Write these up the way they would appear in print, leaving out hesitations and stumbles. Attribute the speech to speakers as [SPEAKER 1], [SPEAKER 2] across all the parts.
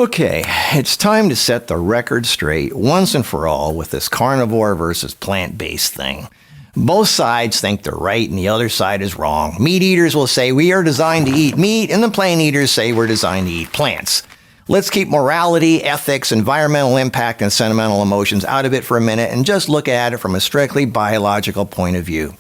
[SPEAKER 1] Okay, it's time to set the record straight once and for all with this carnivore versus plant-based thing. Both sides think they're right and the other side is wrong. Meat eaters will say we are designed to eat meat, and the plant eaters say we're designed to eat plants. Let's keep morality, ethics, environmental impact, and sentimental emotions out of it for a minute and just look at it from a strictly biological point of view.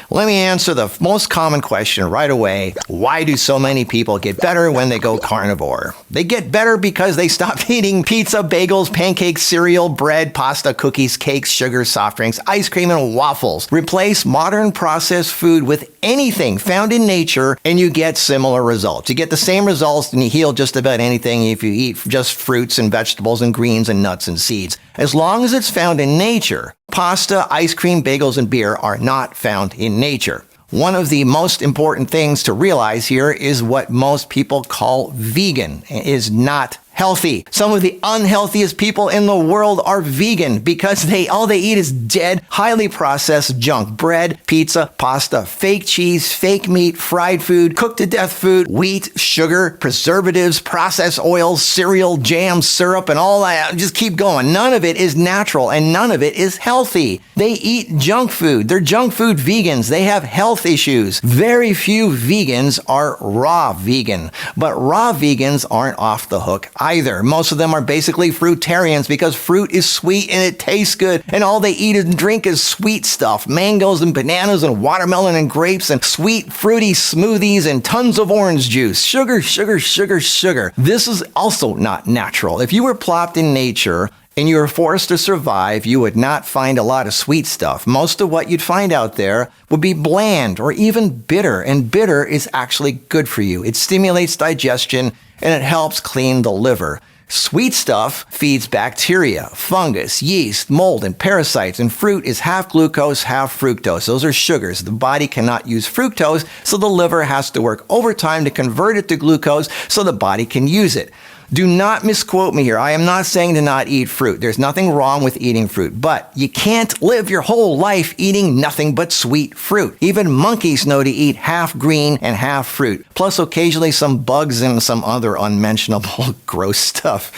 [SPEAKER 1] Let me answer the most common question right away. Why do so many people get better when they go carnivore? They get better because they stop eating pizza, bagels, pancakes, cereal, bread, pasta, cookies, cakes, sugar, soft drinks, ice cream, and waffles. Replace modern processed food with anything found in nature and you get similar results. You get the same results and you heal just about anything if you eat just fruits and vegetables and greens and nuts and seeds. As long as it's found in nature. Pasta, ice cream, bagels, and beer are not found in nature. One of the most important things to realize here is what most people call vegan is not healthy. Some of the unhealthiest people in the world are vegan because all they eat is dead, highly processed junk. Bread, pizza, pasta, fake cheese, fake meat, fried food, cooked to death food, wheat, sugar, preservatives, processed oils, cereal, jam, syrup, and all that. Just keep going. None of it is natural and none of it is healthy. They eat junk food. They're junk food vegans. They have health issues. Very few vegans are raw vegan, but raw vegans aren't off the hook either. Most of them are basically fruitarians because fruit is sweet and it tastes good, and all they eat and drink is sweet stuff. Mangoes and bananas and watermelon and grapes and sweet fruity smoothies and tons of orange juice. Sugar, sugar, sugar, sugar. This is also not natural. If you were plopped in nature and you were forced to survive, you would not find a lot of sweet stuff. Most of what you'd find out there would be bland or even bitter, and bitter is actually good for you. It stimulates digestion and it helps clean the liver. Sweet stuff feeds bacteria, fungus, yeast, mold, and parasites, and fruit is half glucose, half fructose. Those are sugars. The body cannot use fructose, so the liver has to work overtime to convert it to glucose so the body can use it. Do not misquote me here. I am not saying to not eat fruit. There's nothing wrong with eating fruit, but you can't live your whole life eating nothing but sweet fruit. Even monkeys know to eat half green and half fruit, plus occasionally some bugs and some other unmentionable gross stuff.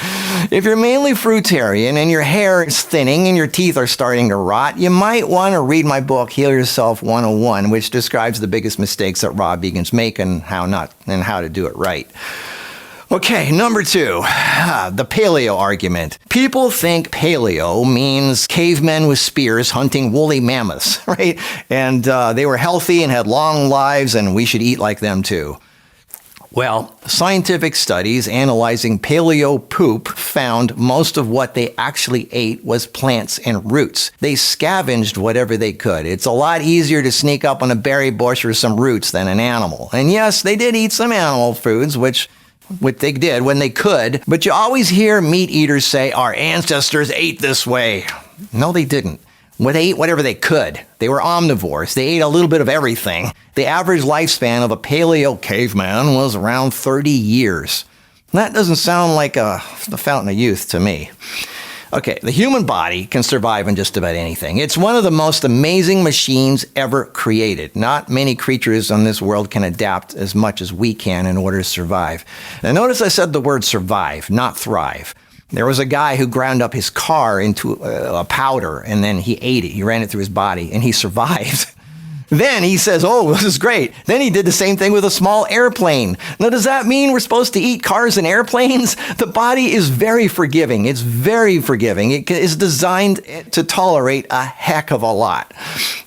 [SPEAKER 1] If you're mainly fruitarian and your hair is thinning and your teeth are starting to rot, you might want to read my book, Heal Yourself 101, which describes the biggest mistakes that raw vegans make and how to do it right. Okay, number 2, the paleo argument. People think paleo means cavemen with spears hunting woolly mammoths, right? And they were healthy and had long lives and we should eat like them too. Well, scientific studies analyzing paleo poop found most of what they actually ate was plants and roots. They scavenged whatever they could. It's a lot easier to sneak up on a berry bush or some roots than an animal. And yes, they did eat some animal foods, which they did when they could, but you always hear meat eaters say, our ancestors ate this way. No, they didn't. They ate whatever they could. They were omnivores. They ate a little bit of everything. The average lifespan of a paleo caveman was around 30 years. That doesn't sound like the fountain of youth to me. Okay, the human body can survive on just about anything. It's one of the most amazing machines ever created. Not many creatures on this world can adapt as much as we can in order to survive. Now notice I said the word survive, not thrive. There was a guy who ground up his car into a powder and then he ate it. He ran it through his body and he survived. Then he says, oh, this is great. Then he did the same thing with a small airplane. Now, does that mean we're supposed to eat cars and airplanes? The body is very forgiving. It's very forgiving. It is designed to tolerate a heck of a lot.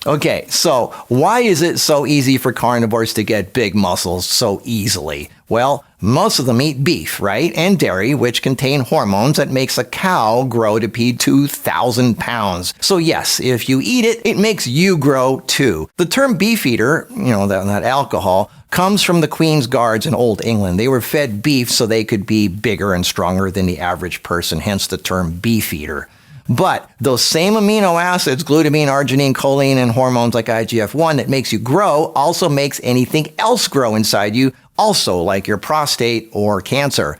[SPEAKER 1] Okay, so why is it so easy for carnivores to get big muscles so easily? Well, most of them eat beef, right? And dairy, which contain hormones that makes a cow grow to be 2,000 pounds. So yes, if you eat it, it makes you grow too. The term beef eater, that alcohol, comes from the Queen's Guards in Old England. They were fed beef so they could be bigger and stronger than the average person, hence the term beef eater. But those same amino acids, glutamine, arginine, choline, and hormones like IGF-1 that makes you grow also makes anything else grow inside you, also like your prostate or cancer.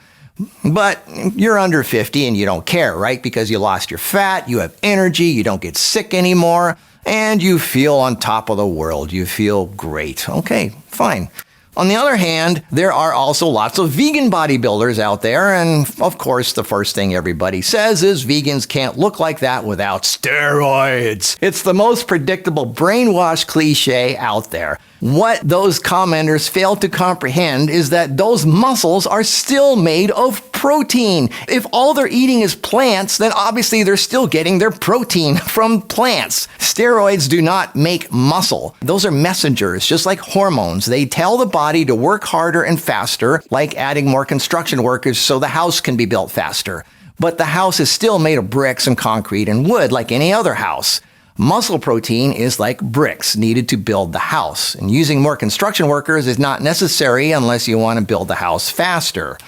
[SPEAKER 1] But you're under 50 and you don't care, right? Because you lost your fat, you have energy, you don't get sick anymore, and you feel on top of the world. You feel great. Okay, fine. On the other hand, there are also lots of vegan bodybuilders out there, and of course the first thing everybody says is vegans can't look like that without steroids. It's the most predictable brainwash cliche out there. What those commenters fail to comprehend is that those muscles are still made of protein. If all they're eating is plants, then obviously they're still getting their protein from plants. Steroids do not make muscle. Those are messengers, just like hormones. They tell the body to work harder and faster, like adding more construction workers so the house can be built faster. But the house is still made of bricks and concrete and wood like any other house. Muscle protein is like bricks needed to build the house, and using more construction workers is not necessary unless you want to build the house faster.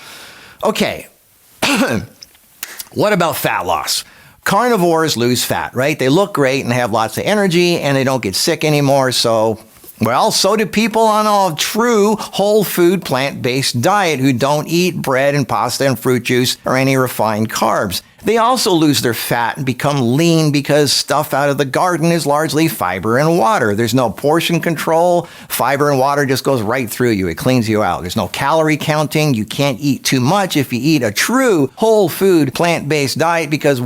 [SPEAKER 1] Okay, what about fat loss? Carnivores lose fat, right? They look great and have lots of energy and they don't get sick anymore, so do people on a true whole food plant-based diet who don't eat bread and pasta and fruit juice or any refined carbs. They also lose their fat and become lean because stuff out of the garden is largely fiber and water. There's no portion control. Fiber and water just goes right through you. It cleans you out. There's no calorie counting. You can't eat too much if you eat a true whole food plant-based diet because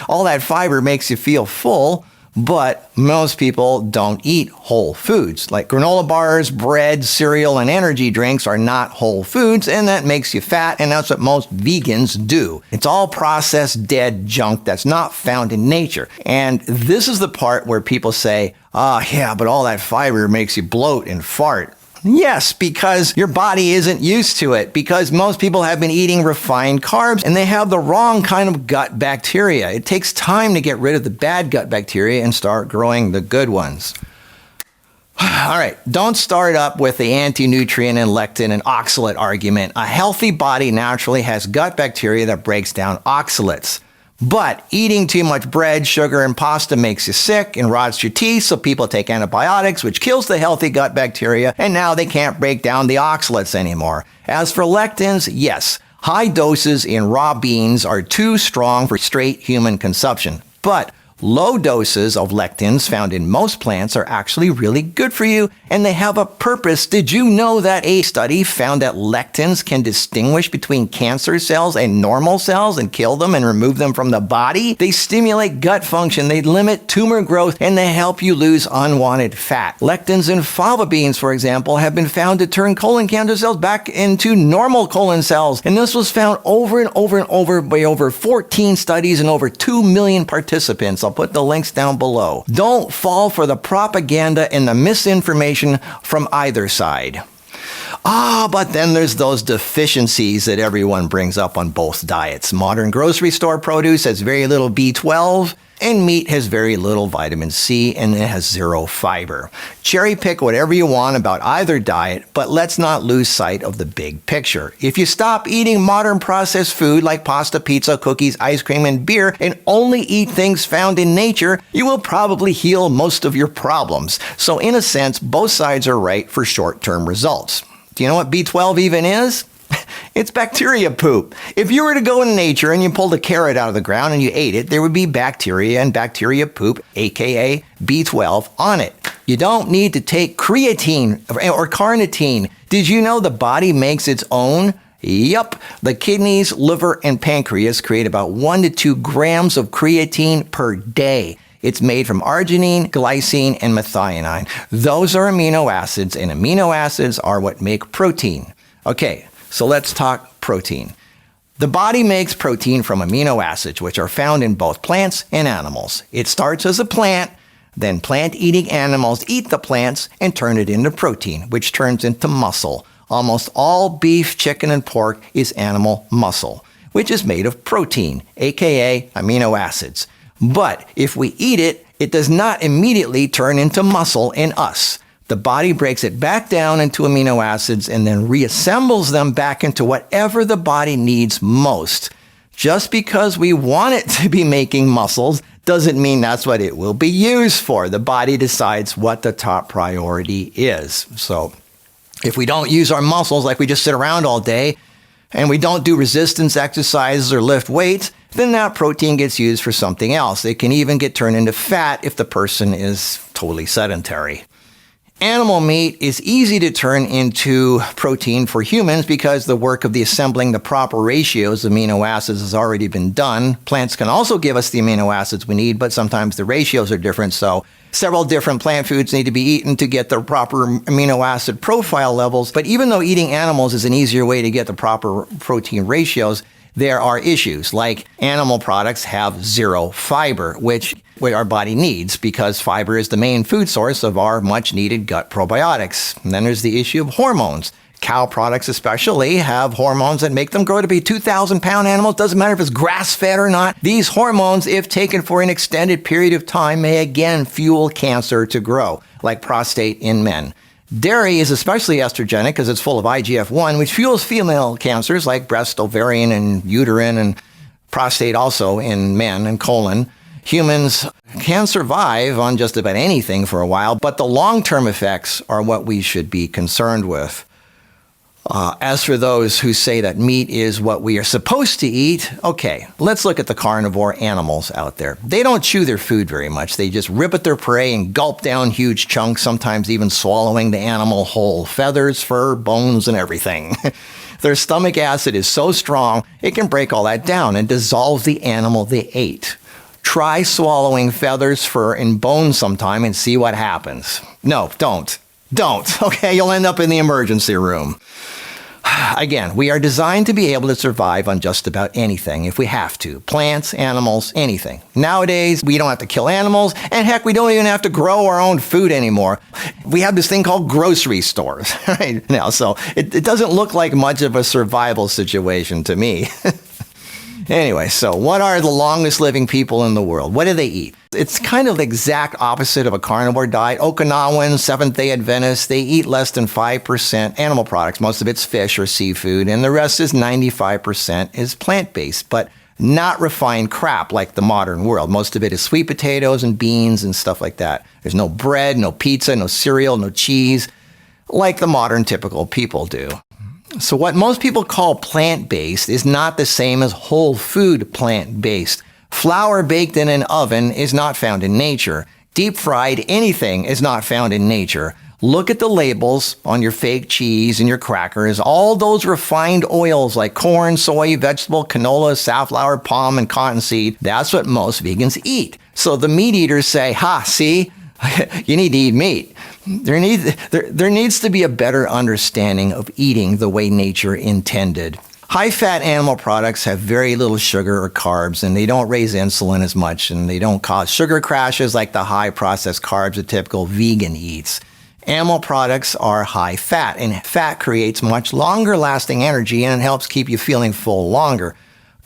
[SPEAKER 1] all that fiber makes you feel full. But most people don't eat whole foods. Like granola bars, bread, cereal, and energy drinks are not whole foods, and that makes you fat, and that's what most vegans do. It's all processed, dead junk that's not found in nature. And this is the part where people say, yeah, but all that fiber makes you bloat and fart. Yes, because your body isn't used to it, because most people have been eating refined carbs and they have the wrong kind of gut bacteria. It takes time to get rid of the bad gut bacteria and start growing the good ones. All right, don't start up with the anti-nutrient and lectin and oxalate argument. A healthy body naturally has gut bacteria that breaks down oxalates. But eating too much bread, sugar, and pasta makes you sick and rots your teeth, so people take antibiotics, which kills the healthy gut bacteria, and now they can't break down the oxalates anymore. As for lectins, yes, high doses in raw beans are too strong for straight human consumption. But low doses of lectins found in most plants are actually really good for you, and they have a purpose. Did you know that a study found that lectins can distinguish between cancer cells and normal cells and kill them and remove them from the body? They stimulate gut function, they limit tumor growth, and they help you lose unwanted fat. Lectins in fava beans, for example, have been found to turn colon cancer cells back into normal colon cells, and this was found over and over and over by over 14 studies and over 2 million participants. I'll put the links down below. Don't fall for the propaganda and the misinformation from either side. But then there's those deficiencies that everyone brings up on both diets. Modern grocery store produce has very little B12, and meat has very little vitamin C, and it has zero fiber. Cherry pick whatever you want about either diet, but let's not lose sight of the big picture. If you stop eating modern processed food like pasta, pizza, cookies, ice cream, and beer, and only eat things found in nature, you will probably heal most of your problems. So in a sense, both sides are right for short-term results. Do you know what B12 even is? It's bacteria poop. If you were to go in nature and you pulled a carrot out of the ground and you ate it, there would be bacteria and bacteria poop, aka B12, on it. You don't need to take creatine or carnitine. Did you know the body makes its own? Yup. The kidneys, liver, and pancreas create about 1 to 2 grams of creatine per day. It's made from arginine, glycine, and methionine. Those are amino acids, and amino acids are what make protein. Okay, so let's talk protein. The body makes protein from amino acids, which are found in both plants and animals. It starts as a plant, then plant-eating animals eat the plants and turn it into protein, which turns into muscle. Almost all beef, chicken, and pork is animal muscle, which is made of protein, aka amino acids. But if we eat it, it does not immediately turn into muscle in us. The body breaks it back down into amino acids and then reassembles them back into whatever the body needs most. Just because we want it to be making muscles doesn't mean that's what it will be used for. The body decides what the top priority is. So if we don't use our muscles, like we just sit around all day, and we don't do resistance exercises or lift weights, then that protein gets used for something else. It can even get turned into fat if the person is totally sedentary. Animal meat is easy to turn into protein for humans because the work of the assembling the proper ratios of amino acids has already been done. Plants can also give us the amino acids we need, but sometimes the ratios are different, so several different plant foods need to be eaten to get the proper amino acid profile levels. But even though eating animals is an easier way to get the proper protein ratios, there are issues, like animal products have zero fiber, which our body needs because fiber is the main food source of our much needed gut probiotics. And then there's the issue of hormones. Cow products especially have hormones that make them grow to be 2,000-pound animals. Doesn't matter if it's grass-fed or not. These hormones, if taken for an extended period of time, may again fuel cancer to grow, like prostate in men. Dairy is especially estrogenic because it's full of IGF-1, which fuels female cancers like breast, ovarian, and uterine, and prostate also in men, and colon. Humans can survive on just about anything for a while, but the long-term effects are what we should be concerned with. As for those who say that meat is what we are supposed to eat, okay, let's look at the carnivore animals out there. They don't chew their food very much. They just rip at their prey and gulp down huge chunks, sometimes even swallowing the animal whole, feathers, fur, bones, and everything. Their stomach acid is so strong, it can break all that down and dissolve the animal they ate. Try swallowing feathers, fur, and bones sometime and see what happens. No, don't. Don't. Okay, you'll end up in the emergency room. Again, we are designed to be able to survive on just about anything if we have to. Plants, animals, anything. Nowadays, we don't have to kill animals, and heck, we don't even have to grow our own food anymore. We have this thing called grocery stores right now, so it doesn't look like much of a survival situation to me. Anyway, so what are the longest living people in the world? What do they eat? It's kind of the exact opposite of a carnivore diet. Okinawans, Seventh-day Adventists, they eat less than 5% animal products. Most of it's fish or seafood, and the rest is 95% is plant-based, but not refined crap like the modern world. Most of it is sweet potatoes and beans and stuff like that. There's no bread, no pizza, no cereal, no cheese, like the modern typical people do. So what most people call plant-based is not the same as whole food plant-based. Flour baked in an oven is not found in nature. Deep-fried anything is not found in nature. Look at the labels on your fake cheese and your crackers. All those refined oils like corn, soy, vegetable, canola, safflower, palm, and cottonseed, that's what most vegans eat. So the meat eaters say, ha, see? You need to eat meat. There needs to be a better understanding of eating the way nature intended. High-fat animal products have very little sugar or carbs, and they don't raise insulin as much, and they don't cause sugar crashes like the high-processed carbs a typical vegan eats. Animal products are high-fat, and fat creates much longer-lasting energy, and it helps keep you feeling full longer.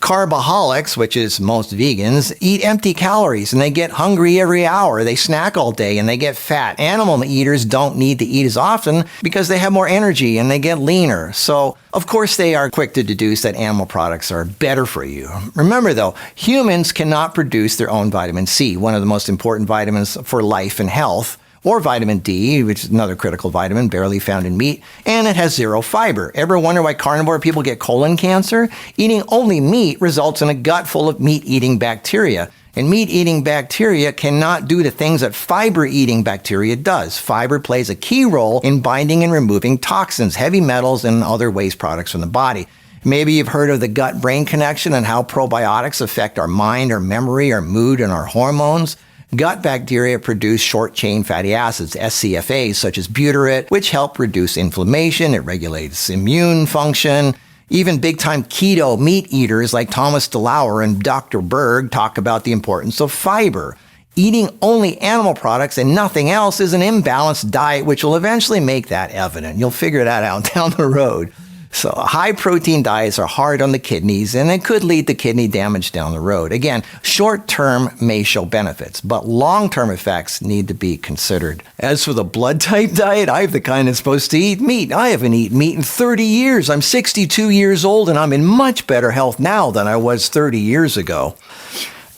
[SPEAKER 1] Carbaholics, which is most vegans, eat empty calories and they get hungry every hour. They snack all day and they get fat. Animal eaters don't need to eat as often because they have more energy and they get leaner. So, of course, they are quick to deduce that animal products are better for you. Remember, though, humans cannot produce their own vitamin C, one of the most important vitamins for life and health, or vitamin D, which is another critical vitamin barely found in meat, and it has zero fiber. Ever wonder why carnivore people get colon cancer? Eating only meat results in a gut full of meat-eating bacteria. And meat-eating bacteria cannot do the things that fiber-eating bacteria does. Fiber plays a key role in binding and removing toxins, heavy metals, and other waste products from the body. Maybe you've heard of the gut-brain connection and how probiotics affect our mind, our memory, our mood, and our hormones. Gut bacteria produce short-chain fatty acids, SCFAs, such as butyrate, which help reduce inflammation. It regulates immune function. Even big-time keto meat eaters like Thomas DeLauer and Dr. Berg talk about the importance of fiber. Eating only animal products and nothing else is an imbalanced diet, which will eventually make that evident. You'll figure that out down the road. So high-protein diets are hard on the kidneys, and it could lead to kidney damage down the road. Again, short-term may show benefits, but long-term effects need to be considered. As for the blood-type diet, I'm the kind that's supposed to eat meat. I haven't eaten meat in 30 years. I'm 62 years old, and I'm in much better health now than I was 30 years ago.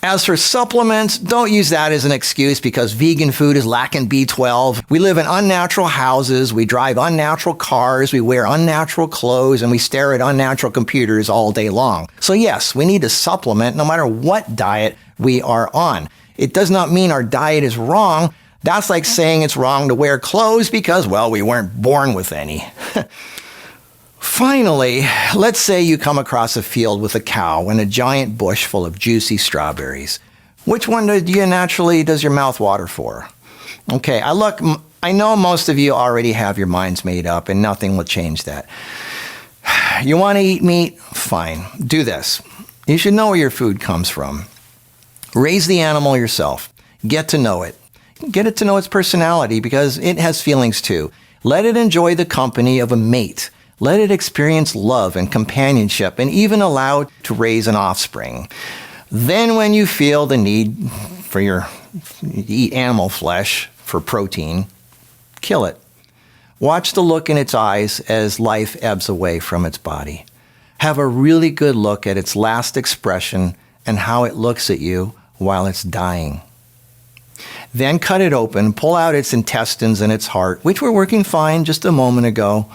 [SPEAKER 1] As for supplements, don't use that as an excuse because vegan food is lacking B12. We live in unnatural houses, we drive unnatural cars, we wear unnatural clothes, and we stare at unnatural computers all day long. So yes, we need to supplement no matter what diet we are on. It does not mean our diet is wrong. That's like saying it's wrong to wear clothes because, well, we weren't born with any. Finally, let's say you come across a field with a cow and a giant bush full of juicy strawberries. Which one does your mouth water for? Okay, I know most of you already have your minds made up and nothing will change that. You want to eat meat? Fine. Do this. You should know where your food comes from. Raise the animal yourself. Get to know it. Get it to know its personality because it has feelings too. Let it enjoy the company of a mate. Let it experience love and companionship and even allow it to raise an offspring. Then when you feel the need to eat animal flesh for protein, kill it. Watch the look in its eyes as life ebbs away from its body. Have a really good look at its last expression and how it looks at you while it's dying. Then cut it open, pull out its intestines and its heart, which were working fine just a moment ago,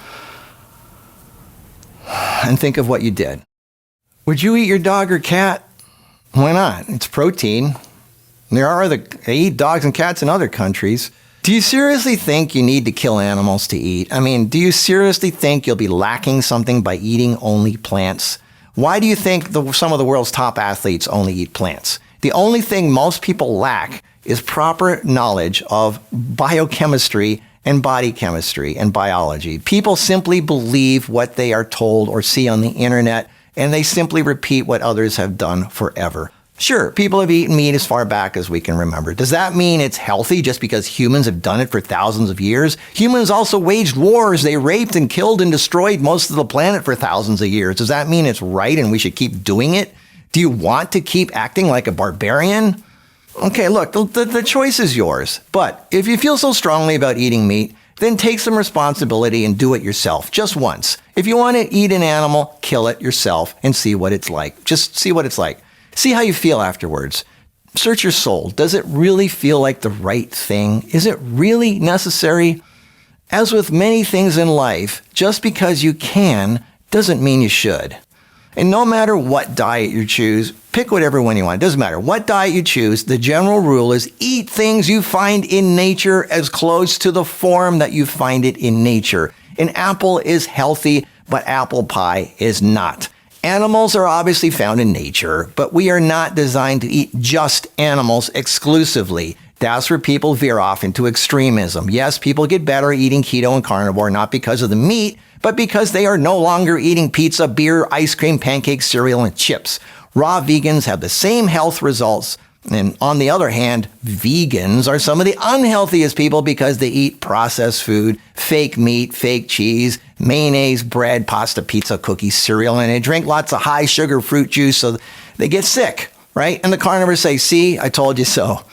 [SPEAKER 1] and think of what you did. Would you eat your dog or cat? Why not? It's protein. They eat dogs and cats in other countries. Do you seriously think you need to kill animals to eat? I mean, do you seriously think you'll be lacking something by eating only plants? Why do you think some of the world's top athletes only eat plants? The only thing most people lack is proper knowledge of biochemistry and body chemistry and biology. People simply believe what they are told or see on the internet, and they simply repeat what others have done forever. Sure, people have eaten meat as far back as we can remember. Does that mean it's healthy just because humans have done it for thousands of years? Humans also waged wars. They raped and killed and destroyed most of the planet for thousands of years. Does that mean it's right and we should keep doing it? Do you want to keep acting like a barbarian? Okay, look, the choice is yours. But if you feel so strongly about eating meat, then take some responsibility and do it yourself, just once. If you want to eat an animal, kill it yourself and see what it's like. Just see what it's like. See how you feel afterwards. Search your soul. Does it really feel like the right thing? Is it really necessary? As with many things in life, just because you can doesn't mean you should. And no matter what diet you choose, pick whatever one you want. It doesn't matter what diet you choose. The general rule is eat things you find in nature as close to the form that you find it in nature. An apple is healthy, but apple pie is not. Animals are obviously found in nature, but we are not designed to eat just animals exclusively. That's where people veer off into extremism. Yes, people get better eating keto and carnivore, not because of the meat, but because they are no longer eating pizza, beer, ice cream, pancakes, cereal, and chips. Raw vegans have the same health results. And on the other hand, vegans are some of the unhealthiest people because they eat processed food, fake meat, fake cheese, mayonnaise, bread, pasta, pizza, cookies, cereal, and they drink lots of high sugar fruit juice so they get sick, right? And the carnivores say, see, I told you so.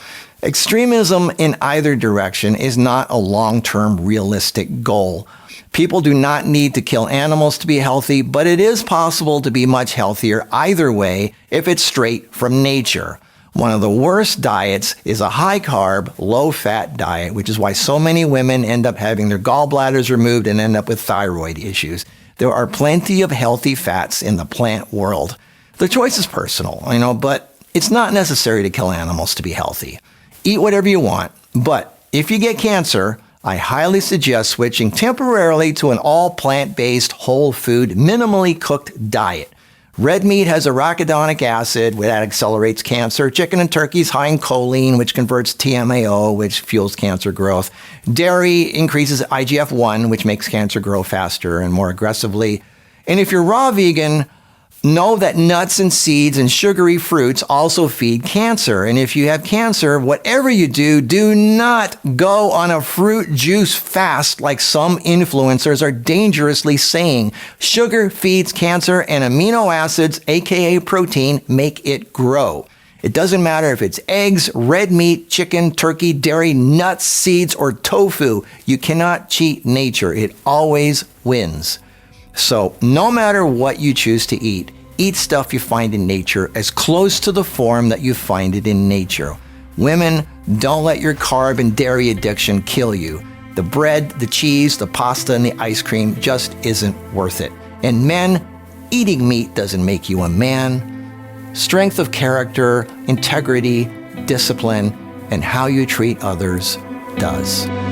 [SPEAKER 1] Extremism in either direction is not a long-term realistic goal. People do not need to kill animals to be healthy, but it is possible to be much healthier either way if it's straight from nature. One of the worst diets is a high-carb, low-fat diet, which is why so many women end up having their gallbladders removed and end up with thyroid issues. There are plenty of healthy fats in the plant world. The choice is personal, but it's not necessary to kill animals to be healthy. Eat whatever you want, but if you get cancer, I highly suggest switching temporarily to an all plant-based, whole food, minimally cooked diet. Red meat has arachidonic acid, that accelerates cancer. Chicken and turkey is high in choline, which converts TMAO, which fuels cancer growth. Dairy increases IGF-1, which makes cancer grow faster and more aggressively. And if you're raw vegan, know that nuts and seeds and sugary fruits also feed cancer. And if you have cancer, whatever you do, do not go on a fruit juice fast like some influencers are dangerously saying. Sugar feeds cancer and amino acids, aka protein, make it grow. It doesn't matter if it's eggs, red meat, chicken, turkey, dairy, nuts, seeds, or tofu. You cannot cheat nature. It always wins. So no matter what you choose to eat stuff you find in nature as close to the form that you find it in nature. Women, don't let your carb and dairy addiction kill you. The bread, the cheese, the pasta, and the ice cream just isn't worth it. And men, eating meat doesn't make you a man. Strength of character, integrity, discipline, and how you treat others does.